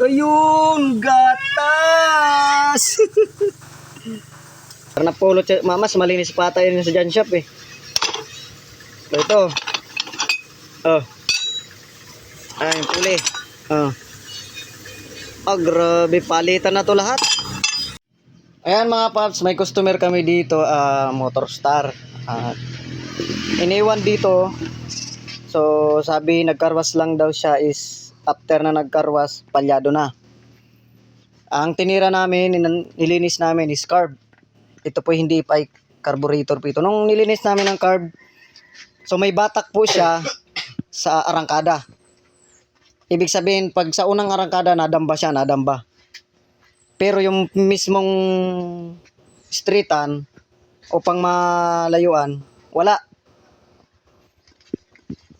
Ayun, gatas. Karena pulot siya, mamas, malinis pa tayo sa Jan Shop eh. Ito. Oh. Ay, puli. Oh. Oh, grabe, palitan na to lahat. Ayan mga paps, may customer kami dito, Motor Star. Iniwan dito. So, sabi nagkarwas lang daw siya is after na nagkarwas, palyado na. Ang tinira namin, nilinis namin is carb. Ito po hindi pa carburetor po ito. Nung nilinis namin ang carb, so may batak po siya sa arangkada. Ibig sabihin, pag sa unang arangkada, nadamba siya, nadamba. Pero yung mismong streetan o pang malayuan, wala.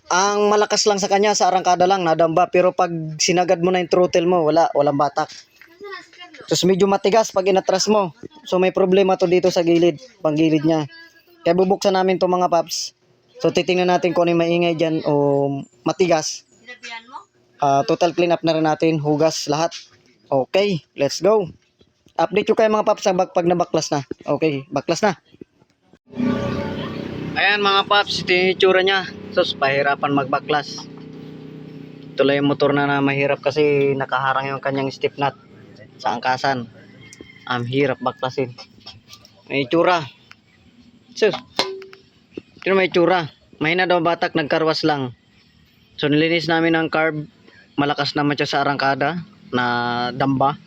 Ang malakas lang sa kanya, sa arangkada lang, nadamba. Pero pag sinagad mo na yung throttle mo, walang batak. Tapos medyo matigas pag inatras mo. So may problema to dito sa gilid, panggilid niya. Kaya bubuksan namin to mga paps. So titingnan natin kung ano yung maingay dyan o matigas. Total clean up na rin natin, hugas lahat. Okay, let's go. Update ko kayo mga paps pag nabaklas na. Okay, baklas na. Ayan mga paps, ito yung itsura niya. Sus, pahirapan magbaklas. Ito lang yung motor na mahirap kasi nakaharang yung kanyang step nut sa angkasan. Hirap baklasin. May itsura. Sus, ito may itsura. Mahina daw batak, nagkarwas lang. So nilinis namin ang carb. Malakas naman siya sa arangkada na damba.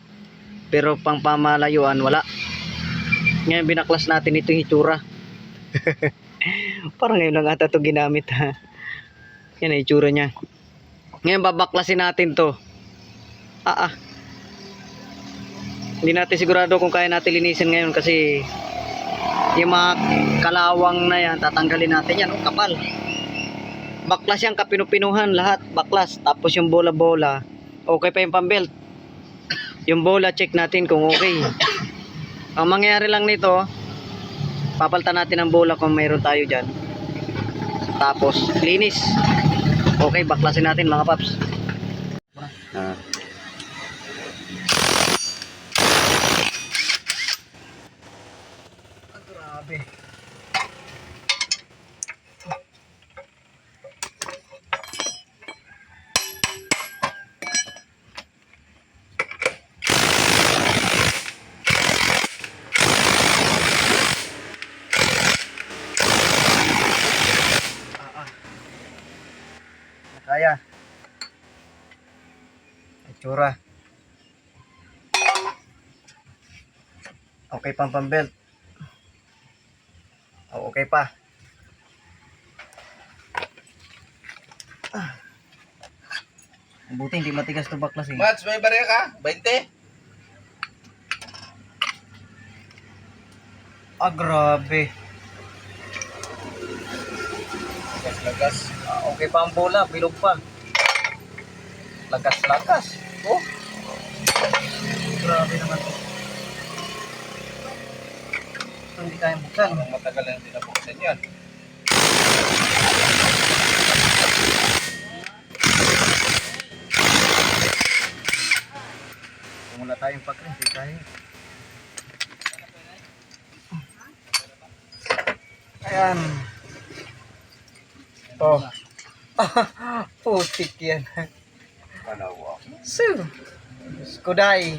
Pero pang pamalayuan, wala. Ngayon binaklas natin ito yung itsura. Parang ngayon lang ata ito ginamit ha. Yan ang itsura niya. Ngayon babaklasin natin to. Hindi natin sigurado kung kaya natin linisin ngayon kasi yung mga kalawang na yan, tatanggalin natin yan. Kapal. Baklas yan, kapinupinuhan lahat. Baklas. Tapos yung bola-bola, okay pa yung pambelt. Yung bola, check natin kung okay. Ang mangyayari lang nito, papalitan natin ang bola kung mayroon tayo dyan. Tapos, linis. Okay, baklasin natin mga paps. Grabe. Kaya itsura okay pang pambelt okay pa buti hindi matigas to baklas eh. Mats, may barya ka? 20? Grabe. Lagas. Okay pa ang bola, bilog pa. Lagas-lagas. Oh. Grabe naman to. Ito hindi kayang buksan. Matagal na din nabuksan yan. Kung wala tayong pagkrin, hindi kaya. Ayan. Ito. Putik yan. Panawa. So, Skuday.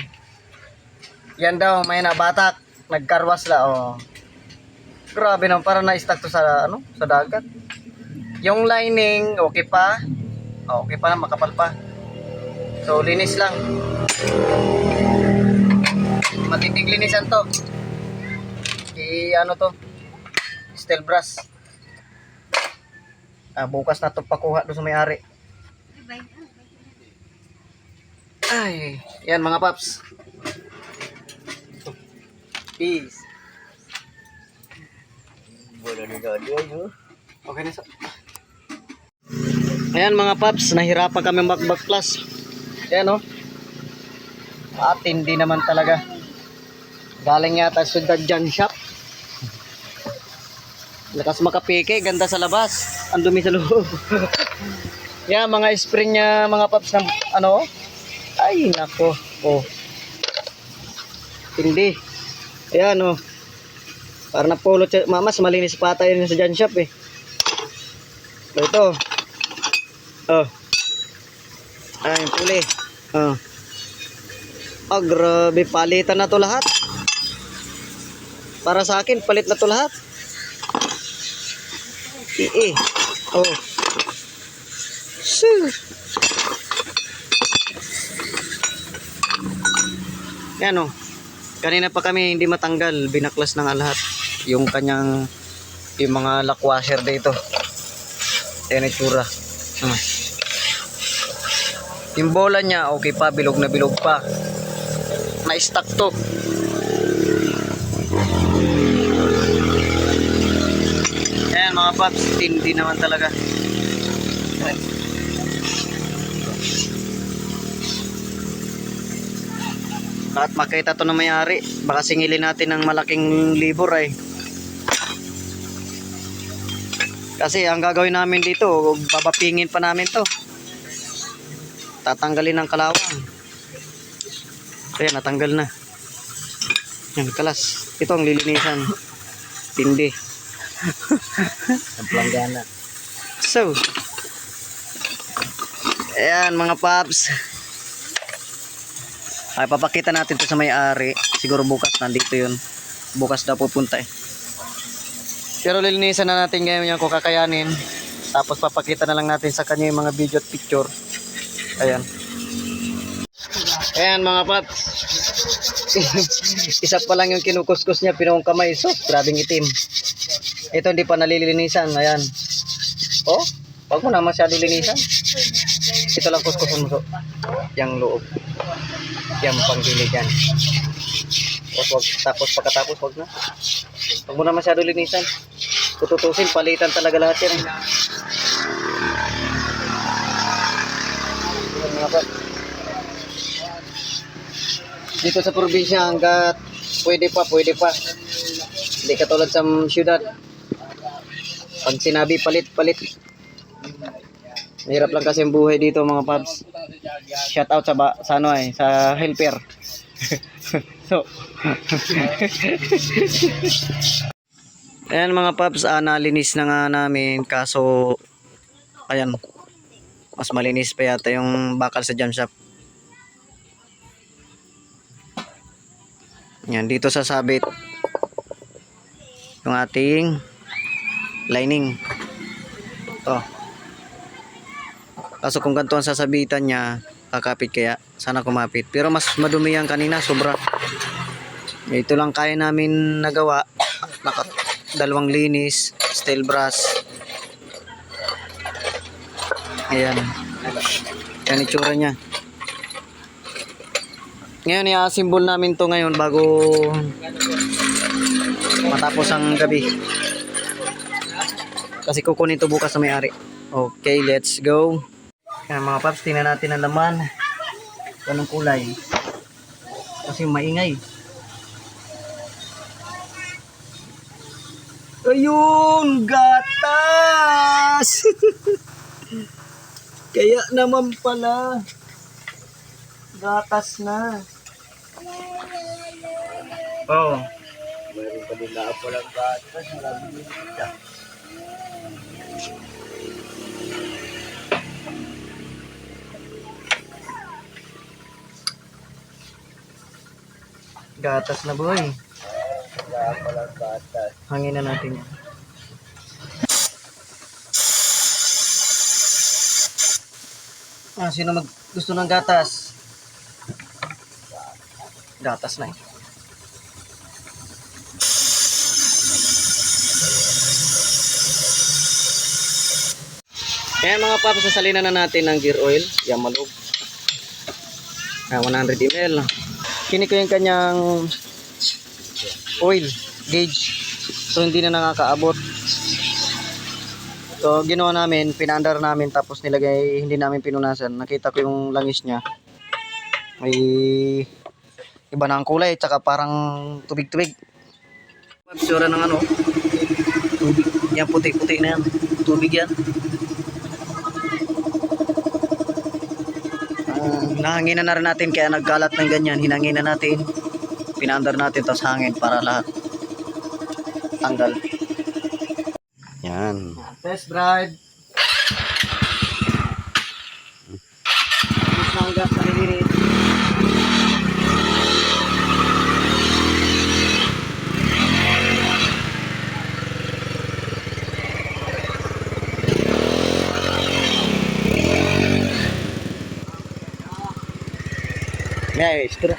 Yan daw, may nabatak. Nagkarwas la, oh. Grabe naman, para na-stuck to sa, sa dagat. Yung lining, okay pa. Okay pa na, makapal pa. So, linis lang. Matinding linisan to. To? Steel brush. Bukas na to pakuha doon sa may-ari. Ay, yan mga paps. Peace. Okay na sa. Ayan mga paps, nahirapan kami magbaklas. Ayan Tindi naman talaga. Galing yata sa Jan Shop. Lakas makapike, ganda sa labas. Ang dumi sa loob. Yan, mga spring niya mga paps ng ay Ay, nako. Oh. Hindi. Ayan, oh. Para napulot siya. Mas malinis pa tayo sa John Shop eh. Ito. Oh. Ay, yung puli. Oh. Oh, grabe. Palitan na to lahat. Para sa akin, palit na to lahat. Oh. Shoo. Yan oh. Kanina pa kami hindi matanggal. Binaklas na nga lahat. Yung kanyang, yung mga lock washer dito. Yan yung tsura. Yung bola niya, okay pa. Bilog na bilog pa. Na-stuck to. Ayan mga paps. Tindi naman talaga. At makita to na may-ari, baka singilin natin ng malaking libor ay. Kasi ang gagawin namin dito, babapingin pa namin to. Tatanggalin ng kalawang. Ayan, natanggal na. Yan, kalas. Ito ang lilinisan. Tindi. Ang planggana. So, ayan mga paps. Ay, papakita natin to sa may-ari. Siguro bukas nandito yun. Bukas daw pupunta eh. Pero lilinisan na natin ngayon yung kung kakayanin. Tapos papakita na lang natin sa kanya yung mga video at picture. Ayan. Ayan mga paps. Isa pa lang yung kinukuskus niya. Pinong kamay. So, grabing itim. Ito hindi pa nalilinisan. Ayan. Oh, wag mo na masyado linisan. Ito lang kuskusin mo. So. Yang loob. Yang panggilid yan. Tapos pagkatapos wag na. Wag mo na masyado linisan. Tututusin, palitan talaga lahat yan. Dito sa probinsya hanggat pwede pa. Hindi katulad sa syudad. Pag sinabi palit. Mahirap lang kasi ang buhay dito mga paps. Shout out sa ano eh, sa helper. So. Ayan mga paps, nalinis na nga namin kaso ayan. Mas malinis pa yata yung bakal sa jam shop. Yan dito sa sabit yung ating lining. Oh. Kaso kung ganito ang sasabitan niya, kakapit kaya, sana kumapit. Pero mas madumi yan kanina, sobra. Ito lang kaya namin nagawa. Dalawang linis, steel brush. Ayan. Yan itsura niya. Ngayon, i-assemble namin to ngayon bago matapos ang gabi. Kasi kukunin to bukas na may-ari. Okay, let's go. Yan mga paps, tingnan natin ang laman. Anong kulay? Kasi maingay. Ayun, gatas! Kaya naman pala. Gatas na. Oh. Meron pa din na ako lang gatas. Marami din siya. Gatas na boy. Wala pa lang gatas. Hangin na natin yan. Sino gusto ng gatas? Gatas na eh. Kaya mga paps, sasalinan na natin ng gear oil. Yamalog. 100 ml. Kini ko yung kanyang oil gauge. So hindi na nakakaabot. So ginawa namin, pinaandar namin tapos nilagay, hindi namin pinunasan. Nakita ko yung langis niya. May iba na ang kulay, tsaka parang tubig-tubig. Magsura ng ano, tubig. Yan puti-puti na yan. Tubig yan. Nahanginan na rin natin kaya nagkalat ng ganyan. Hinanginan natin. Pinaandar natin tapos hangin para lahat tanggal. Yan. Test drive. Hanggang sa lilit. May extra.